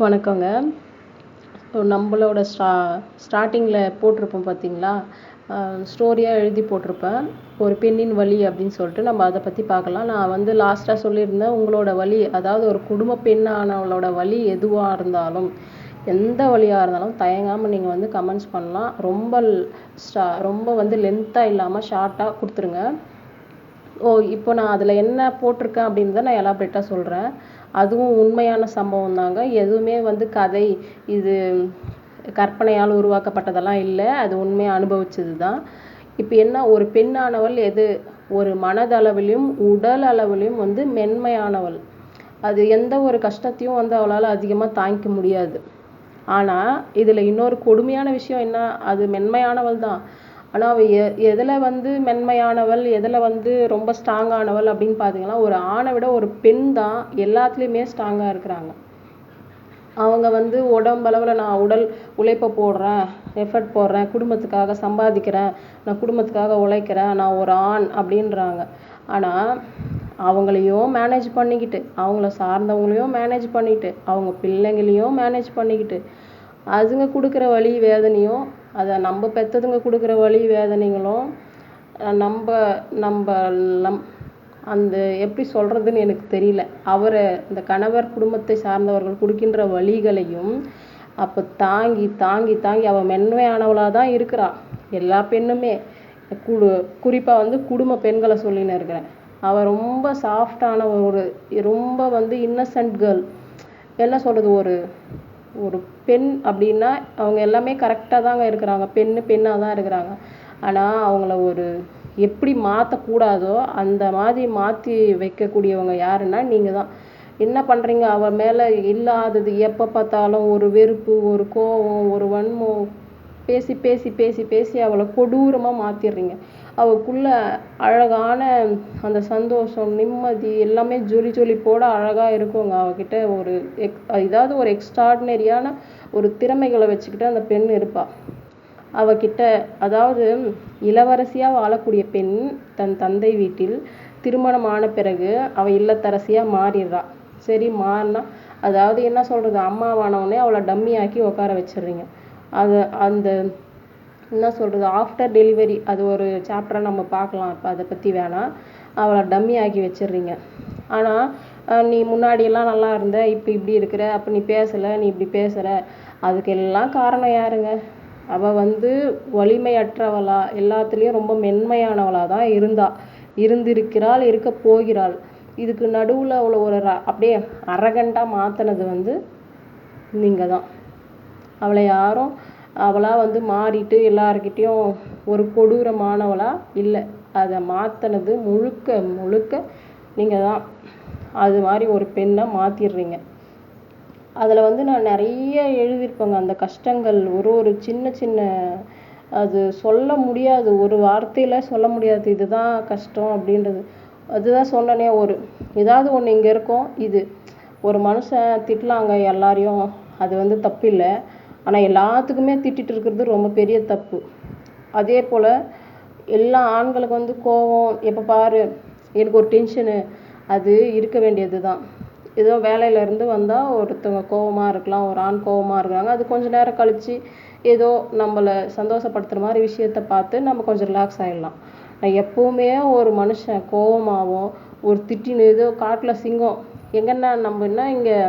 வணக்கங்க. ஸோ நம்மளோட ஸ்டார்டிங்கில் போட்டிருப்போம் பார்த்தீங்களா, ஸ்டோரியாக எழுதி போட்டிருப்பேன். ஒரு பெண்ணின் வலி அப்படின்னு சொல்லிட்டு நம்ம அதை பற்றி பார்க்கலாம். நான் வந்து லாஸ்ட்டாக சொல்லியிருந்தேன், உங்களோட வலி, அதாவது ஒரு குடும்ப பெண்ணானவளோட வலி எதுவாக இருந்தாலும், எந்த வழியாக இருந்தாலும் தயங்காமல் நீங்கள் வந்து கமெண்ட்ஸ் பண்ணலாம். ரொம்ப வந்து லென்த்தாக இல்லாமல் ஷார்ட்டாக கொடுத்துருங்க. இப்போ நான் அதில் என்ன போட்டிருக்கேன் அப்படின்னு தான் நான் எலாபரேட்டாக சொல்கிறேன். அதுவும் உண்மையான சம்பவம் தாங்க. எதுவுமே வந்து கதை, இது கற்பனையால் உருவாக்கப்பட்டதெல்லாம் இல்லை. அது உண்மையாக அனுபவிச்சது தான். இப்போ என்ன, ஒரு பெண்ணானவள் ஒரு மனதளவிலையும் உடல் அளவிலையும் வந்து மென்மையானவள். அது எந்த ஒரு கஷ்டத்தையும் வந்து அவளால் அதிகமாக தாங்கிக்க முடியாது. ஆனால் இதில் இன்னொரு கொடுமையான விஷயம் என்ன, அது மென்மையானவள் தான். ஆனால் அவள் எதில் வந்து மென்மையானவள், எதில் வந்து ரொம்ப ஸ்ட்ராங்கானவள் அப்படின்னு பார்த்தீங்கன்னா, ஒரு ஆணை விட ஒரு பெண் தான் எல்லாத்துலேயுமே ஸ்ட்ராங்காக இருக்கிறாங்க. அவங்க வந்து உடம்பளவில் நான் உடல் உழைப்பை போடுறேன், எஃபர்ட் போடுறேன், குடும்பத்துக்காக சம்பாதிக்கிறேன், நான் குடும்பத்துக்காக உழைக்கிறேன், நான் ஒரு ஆண் அப்படின்றாங்க. ஆனால் அவங்களையும் மேனேஜ் பண்ணிக்கிட்டு, அவங்கள சார்ந்தவங்களையும் மேனேஜ் பண்ணிக்கிட்டு, அவங்க பிள்ளைங்களையும் மேனேஜ் பண்ணிக்கிட்டு, அதுங்க கொடுக்குற வலி வேதனையும், அதை நம்ம பெற்றதுங்க கொடுக்குற வலி வேதனைகளும், நம்ம நம்ம நம் அந்த எப்படி சொல்கிறதுன்னு எனக்கு தெரியல. இந்த கணவர் குடும்பத்தை சார்ந்தவர்கள் கொடுக்கின்ற வலிகளையும் அப்போ தாங்கி தாங்கி தாங்கி அவள் மென்மையானவளாக தான் இருக்கிறாள். எல்லா பெண்ணுமே, குறிப்பாக வந்து குடும்ப பெண்களை சொல்லின்னு இருக்கிறேன். அவள் ரொம்ப சாஃப்டான ரொம்ப வந்து இன்னசென்ட் கேர்ள். என்ன சொல்கிறது, ஒரு பெண் அப்படின்னா அவங்க எல்லாமே கரெக்டாக தாங்க இருக்கிறாங்க. பெண்ணாக தான் இருக்கிறாங்க. ஆனால் அவங்கள எப்படி மாற்றக்கூடாதோ அந்த மாதிரி மாற்றி வைக்கக்கூடியவங்க யாருன்னா நீங்கள் தான். என்ன பண்ணுறீங்க, அவள் மேலே இல்லாதது எப்போ பார்த்தாலும் ஒரு வெறுப்பு, ஒரு கோபம், ஒரு வன்மம் பேசி பேசி பேசி பேசி அவளை கொடூரமாக மாற்றிடுறீங்க. அவளுக்குள்ள அழகான அந்த சந்தோஷம், நிம்மதி எல்லாமே ஜொலி போட அழகாக இருக்குங்க. அவகிட்ட ஏதாவது ஒரு எக்ஸ்ட்ராடினரியான ஒரு திறமைகளை வச்சுக்கிட்டு அந்த பெண் இருப்பாள். அவகிட்ட, அதாவது இளவரசியாக வாழக்கூடிய பெண் தன் தந்தை வீட்டில் திருமணமான பிறகு அவள் இல்லத்தரசியாக மாறிடுறா. சரி, மாறினா அதாவது என்ன சொல்கிறது, அம்மாவானவனே அவளை டம்மி ஆக்கி உட்கார வச்சிடுறீங்க. அந்த என்ன சொல்கிறது, ஆஃப்டர் டெலிவரி, அது ஒரு சாப்டராக நம்ம பார்க்கலாம். இப்போ அதை பற்றி வேணாம். அவளை டம்மி ஆக்கி வச்சிடுறீங்க. ஆனால் நீ முன்னாடியெல்லாம் நல்லா இருந்த, இப்போ இப்படி இருக்கிற, அப்போ நீ பேசலை, நீ இப்படி பேசுகிற, அதுக்கெல்லாம் காரணம் யாருங்க? அவள் வந்து வலிமையற்றவளா, எல்லாத்துலேயும் ரொம்ப மென்மையானவளாக தான் இருந்திருக்கிறாள், இருக்க போகிறாள். இதுக்கு நடுவில் அவளை அப்படியே அரகண்டாக மாற்றினது வந்து நீங்கள் தான். அவளை யாரும் அவளாக வந்து மாறிட்டு எல்லாருக்கிட்டேயும் ஒரு கொடூரமானவளா இல்லை, அதை மாற்றினது முழுக்க முழுக்க நீங்கள் தான். அது மாதிரி ஒரு பெண்ணை மாற்றிடுறீங்க. அதில் வந்து நான் நிறைய எழுதியிருப்பேங்க. அந்த கஷ்டங்கள் ஒரு சின்ன சின்ன, அது சொல்ல முடியாது, ஒரு வார்த்தையில் சொல்ல முடியாது இதுதான் கஷ்டம் அப்படின்றது. அதுதான் சொன்னனே, ஏதாவது ஒன்று இங்கே இருக்கும். இது ஒரு மனுஷன் திட்டலாங்க எல்லாரையும், அது வந்து தப்பு இல்லை. ஆனால் எல்லாத்துக்குமே திட்டிகிட்டு இருக்கிறது ரொம்ப பெரிய தப்பு. அதே போல் எல்லா ஆண்களுக்கு வந்து கோபம், எப்போ பாரு எனக்கு ஒரு டென்ஷனு, அது இருக்க வேண்டியது தான். ஏதோ வேலையிலேருந்து வந்தால் ஒருத்தவங்க கோபமாக இருக்கலாம், ஒரு ஆண் கோபமாக இருக்கிறாங்க. அது கொஞ்சம் நேரம் கழித்து ஏதோ நம்மளை சந்தோஷப்படுத்துகிற மாதிரி விஷயத்தை பார்த்து நம்ம கொஞ்சம் ரிலாக்ஸ் ஆகிடலாம். எப்போவுமே ஒரு மனுஷன் கோபமாகவும் ஒரு திட்டின்னு, ஏதோ காட்டில் சிங்கம் எங்கன்னா, நம்ம என்ன இங்கே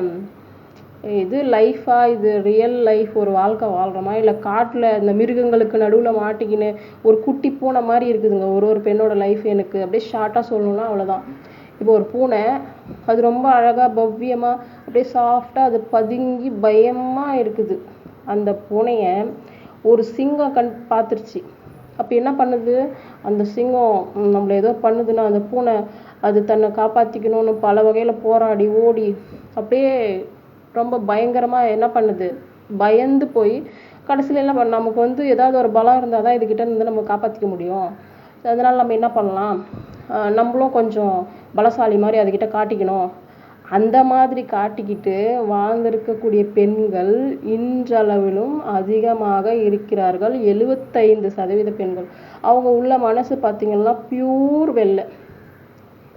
இது லைஃபா, இது ரியல் லைஃப், ஒரு வாழ்க்கை வாழ்கிறோமா, இல்லை காட்டில் இந்த மிருகங்களுக்கு நடுவில் மாட்டிக்கின்னு ஒரு குட்டி பூனை மாதிரி இருக்குதுங்க ஒரு பெண்ணோட லைஃப். எனக்கு அப்படியே ஷார்ட்டாக சொல்லணும்னா அவ்வளோதான். இப்போ ஒரு பூனை, அது ரொம்ப அழகாக பவ்யமாக அப்படியே சாஃப்டாக அது பதுங்கி பயமாக இருக்குது. அந்த பூனையை ஒரு சிங்கம் பார்த்துருச்சு. அப்போ என்ன பண்ணுது, அந்த சிங்கம் நம்மளை ஏதோ பண்ணுதுன்னா அந்த பூனை அது தன்னை காப்பாற்றிக்கணும்னு பல வகையில் போராடி ஓடி அப்படியே ரொம்ப பயங்கரமாக என்ன பண்ணுது, பயந்து போய் கடைசியில் என்ன நமக்கு வந்து ஏதாவது ஒரு பலம் இருந்தால் தான் இதுக்கிட்ட இருந்து நம்ம காப்பாற்றிக்க முடியும். அதனால் நம்ம என்ன பண்ணலாம், நம்மளும் கொஞ்சம் பலசாலி மாதிரி அதுக்கிட்ட காட்டிக்கணும். அந்த மாதிரி காட்டிக்கிட்டு வாழ்ந்திருக்கக்கூடிய பெண்கள் இன்றளவிலும் அதிகமாக இருக்கிறார்கள். 75% பெண்கள். அவங்க உள்ள மனசு பார்த்திங்கன்னா பியூர் வெள்ளை.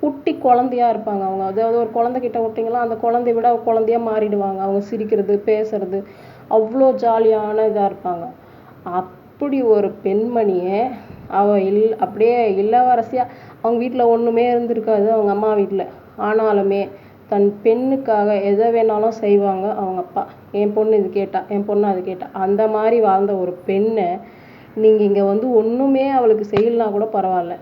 குட்டி குழந்தையா இருப்பாங்க அவங்க. அதாவது ஒரு குழந்தைகிட்ட விட்டிங்களா அந்த குழந்தைய விட குழந்தையா மாறிடுவாங்க. அவங்க சிரிக்கிறது பேசுறது அவ்வளோ ஜாலியான இதாக இருப்பாங்க. அப்படி ஒரு பெண்மணியை அப்படியே இளவரசியா அவங்க வீட்டில் ஒன்றுமே இருந்திருக்காது அவங்க அம்மா வீட்டில். ஆனாலுமே தன் பெண்ணுக்காக எதை வேணாலும் செய்வாங்க அவங்க அப்பா. என் பொண்ணு இது கேட்டா என் பொண்ணு அது கேட்டா அந்த மாதிரி வாழ்ந்த ஒரு பெண்ணை நீங்கள் இங்கே வந்து ஒன்றுமே அவளுக்கு செய்யலனா கூட பரவாயில்ல.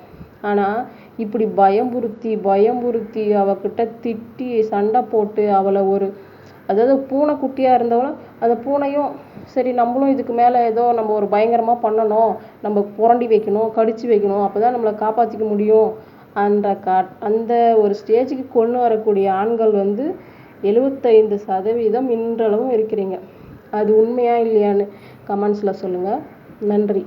ஆனால் இப்படி பயமுறுத்தி பயமுறுத்தி அவகிட்ட திட்டி சண்டை போட்டு அவளை அதாவது பூனைக்குட்டியாக இருந்தவளும் அந்த பூனையும் சரி நம்மளும் இதுக்கு மேலே ஏதோ நம்ம ஒரு பயங்கரமாக பண்ணணும், நம்ம புரண்டி வைக்கணும் கடிச்சு வைக்கணும் அப்போ தான் நம்மளை காப்பாற்றிக்க முடியும் அந்த ஒரு ஸ்டேஜுக்கு கொண்டு வரக்கூடிய ஆண்கள் வந்து 75% இன்றளவும் இருக்கிறீங்க. அது உண்மையா இல்லையான்னு கமெண்ட்ஸில் சொல்லுங்கள். நன்றி.